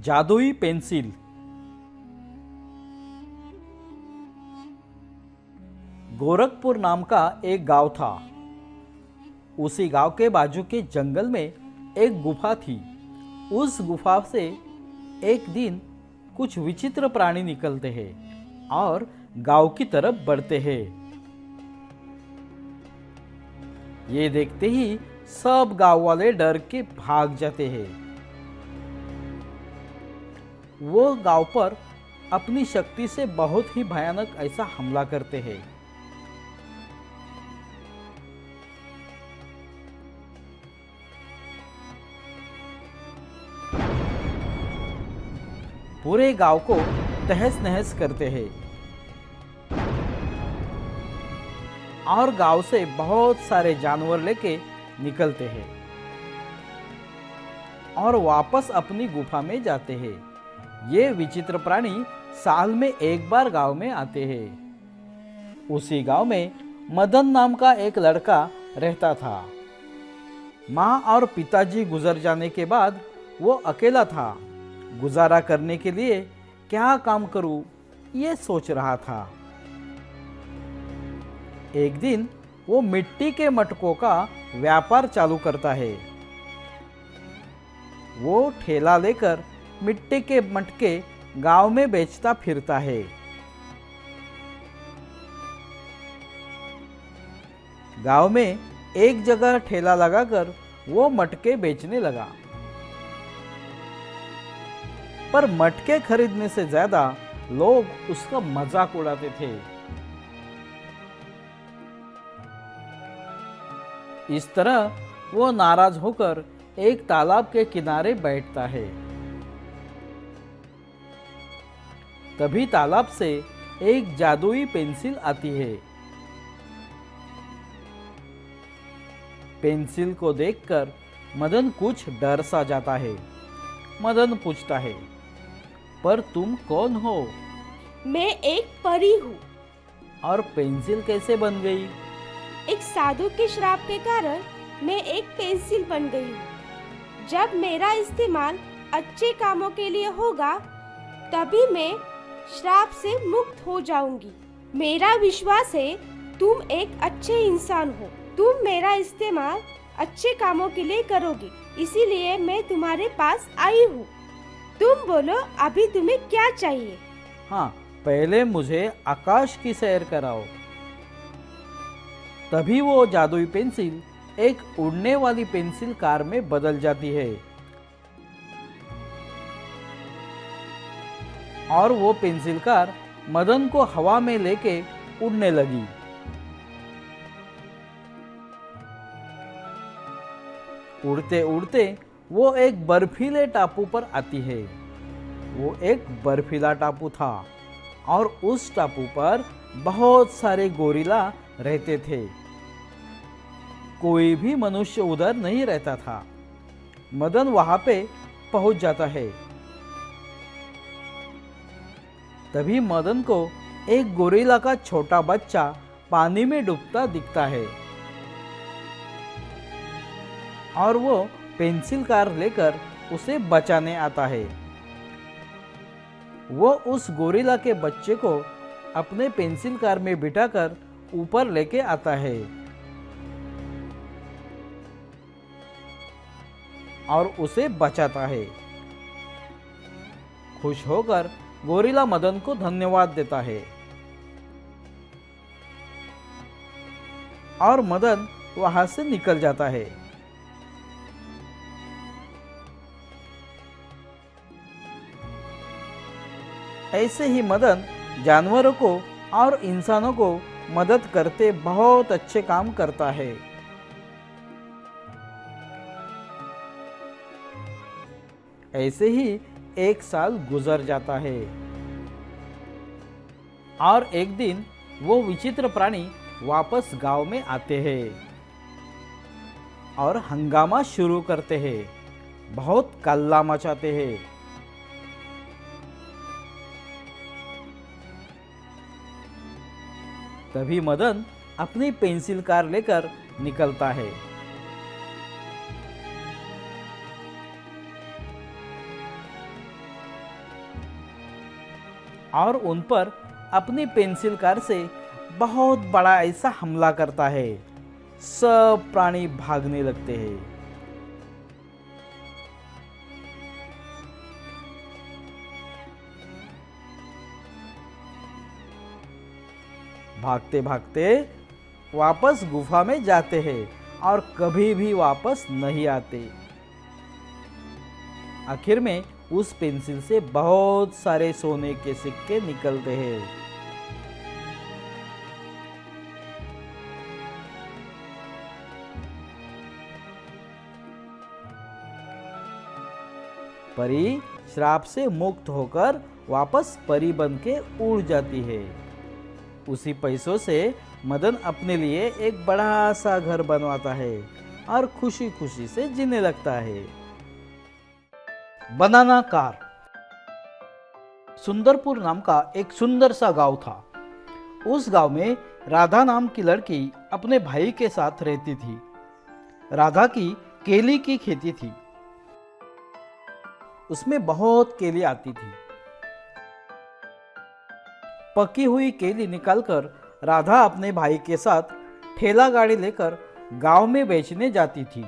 जादुई पेंसिल। गोरखपुर नाम का एक गांव था। उसी गांव के बाजू के जंगल में एक गुफा थी। उस गुफा से एक दिन कुछ विचित्र प्राणी निकलते हैं और गांव की तरफ बढ़ते हैं। ये देखते ही सब गांव वाले डर के भाग जाते हैं। वो गांव पर अपनी शक्ति से बहुत ही भयानक ऐसा हमला करते हैं। पूरे गांव को तहस नहस करते हैं और गांव से बहुत सारे जानवर लेके निकलते हैं और वापस अपनी गुफा में जाते हैं। ये विचित्र प्राणी साल में एक बार गांव में आते हैं। उसी गांव में मदन नाम का एक लड़का रहता था। माँ और पिताजी गुजर जाने के बाद वो अकेला था। गुजारा करने के लिए क्या काम करूं, ये सोच रहा था। एक दिन वो मिट्टी के मटकों का व्यापार चालू करता है। वो ठेला लेकर मिट्टी के मटके गांव में बेचता फिरता है। गांव में एक जगह ठेला लगाकर वो मटके बेचने लगा। पर मटके खरीदने से ज्यादा लोग उसका मजाक उड़ाते थे। इस तरह वो नाराज होकर एक तालाब के किनारे बैठता है। तभी तालाब से एक जादुई पेंसिल आती है। पेंसिल को देखकर मदन कुछ डर सा जाता है। मदन पूछता है, पर तुम कौन हो? मैं एक परी हूँ। और पेंसिल कैसे बन गई? एक साधु के श्राप के कारण मैं एक पेंसिल बन गई हूँ। जब मेरा इस्तेमाल अच्छे कामों के लिए होगा, तभी मैं श्राप से मुक्त हो जाऊंगी। मेरा विश्वास है तुम एक अच्छे इंसान हो। तुम मेरा इस्तेमाल अच्छे कामों के लिए करोगे, इसीलिए मैं तुम्हारे पास आई हूँ। तुम बोलो, अभी तुम्हें क्या चाहिए? हाँ, पहले मुझे आकाश की सैर कराओ। तभी वो जादुई पेंसिल एक उड़ने वाली पेंसिल कार में बदल जाती है और वो पेंसिल कार मदन को हवा में लेके उड़ने लगी। उड़ते उड़ते वो एक बर्फीले टापू पर आती है। वो एक बर्फीला टापू था और उस टापू पर बहुत सारे गोरिल्ला रहते थे। कोई भी मनुष्य उधर नहीं रहता था। मदन वहां पे पहुंच जाता है। तभी मदन को एक गोरिल्ला का छोटा बच्चा पानी में डूबता दिखता है और वो पेंसिल कार लेकर उसे बचाने आता है। वो उस गोरिल्ला के बच्चे को अपने पेंसिल कार में बिठाकर ऊपर लेके आता है और उसे बचाता है। खुश होकर गोरिल्ला मदन को धन्यवाद देता है और मदन वहां से निकल जाता है। ऐसे ही मदन जानवरों को और इंसानों को मदद करते बहुत अच्छे काम करता है। ऐसे ही एक साल गुजर जाता है और एक दिन वो विचित्र प्राणी वापस गांव में आते हैं और हंगामा शुरू करते हैं। बहुत कल्ला मचाते हैं। तभी मदन अपनी पेंसिल कार लेकर निकलता है। और उन पर अपनी पेंसिल कार से बहुत बड़ा ऐसा हमला करता है। सब प्राणी भागने लगते हैं। भागते भागते वापस गुफा में जाते हैं और कभी भी वापस नहीं आते। आखिर में उस पेंसिल से बहुत सारे सोने के सिक्के निकलते हैं। परी श्राप से मुक्त होकर वापस परी बन के उड़ जाती है। उसी पैसों से मदन अपने लिए एक बड़ा सा घर बनवाता है और खुशी खुशी से जीने लगता है। बनाना कार। सुंदरपुर नाम का एक सुंदर सा गांव था। उस गांव में राधा नाम की लड़की अपने भाई के साथ रहती थी। राधा की केली की खेती थी। उसमें बहुत केली आती थी। पकी हुई केली निकालकर राधा अपने भाई के साथ ठेला गाड़ी लेकर गांव में बेचने जाती थी।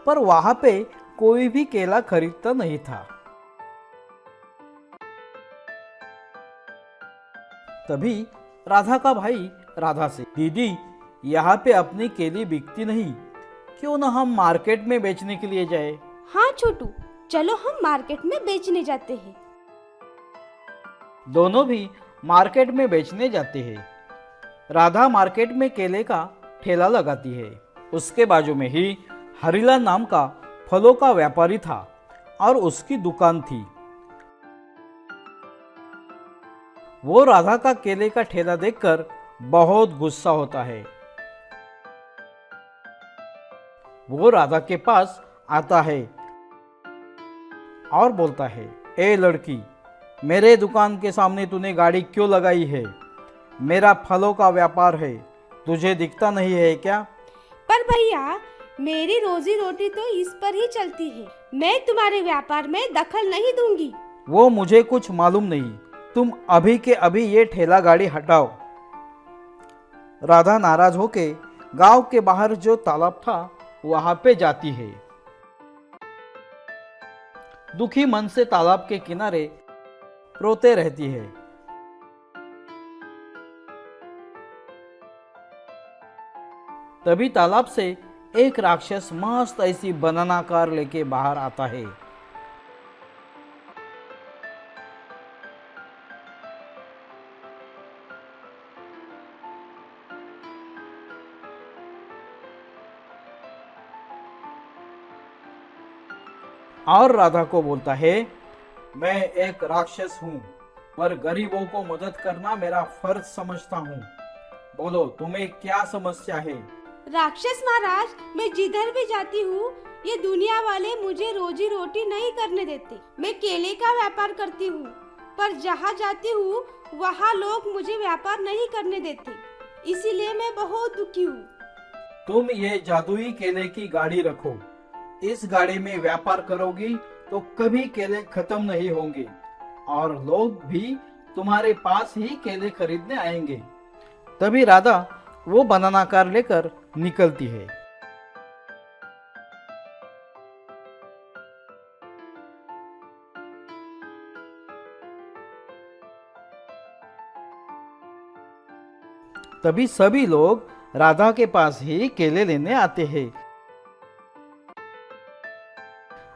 पर वहां पे कोई भी केला खरीदता नहीं था। तभी राधा का भाई राधा से, दीदी यहाँ पे अपनी केली बिकती नहीं, क्यों ना हम मार्केट में बेचने के लिए जाए। हाँ छोटू, चलो हम मार्केट में बेचने जाते हैं। दोनों भी मार्केट में बेचने जाते हैं। राधा मार्केट में केले का ठेला लगाती है। उसके बाजू में ही हरिलाल नाम का फलों का व्यापारी था और उसकी दुकान थी। वो राधा का केले का ठेला देखकर बहुत गुस्सा होता है। वो राधा के पास आता है और बोलता है, ए लड़की, मेरे दुकान के सामने तूने गाड़ी क्यों लगाई है? मेरा फलों का व्यापार है, तुझे दिखता नहीं है क्या? पर भैया, मेरी रोजी रोटी तो इस पर ही चलती है। मैं तुम्हारे व्यापार में दखल नहीं दूंगी। वो मुझे कुछ मालूम नहीं, तुम अभी के अभी ये ठेला गाड़ी हटाओ। राधा नाराज होके गांव के बाहर जो तालाब था वहां पे जाती है। दुखी मन से तालाब के किनारे रोते रहती है। तभी तालाब से एक राक्षस मस्त ऐसी बनाना कार लेके बाहर आता है। और राधा को बोलता है, मैं एक राक्षस हूँ, पर गरीबों को मदद करना मेरा फर्ज समझता हूँ। बोलो, तुम्हें क्या समस्या है? राक्षस महाराज, मैं जिधर भी जाती हूँ ये दुनिया वाले मुझे रोजी रोटी नहीं करने देते। मैं केले का व्यापार करती हूँ, पर जहाँ जाती हूँ वहाँ लोग मुझे व्यापार नहीं करने देते, इसीलिए मैं बहुत दुखी हूँ। तुम ये जादुई केले की गाड़ी रखो। इस गाड़ी में व्यापार करोगी तो कभी केले खत्म नहीं होंगे और लोग भी तुम्हारे पास ही केले खरीदने आएंगे। तभी राधा वो बनाना कार लेकर निकलती है। तभी सभी लोग राधा के पास ही केले लेने आते हैं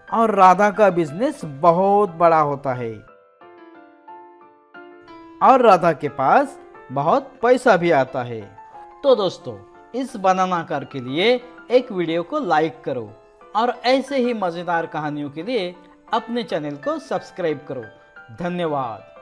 और राधा का बिजनेस बहुत बड़ा होता है और राधा के पास बहुत पैसा भी आता है। तो दोस्तों, इस बनाना कार के लिए एक वीडियो को लाइक करो और ऐसे ही मजेदार कहानियों के लिए अपने चैनल को सब्सक्राइब करो। धन्यवाद।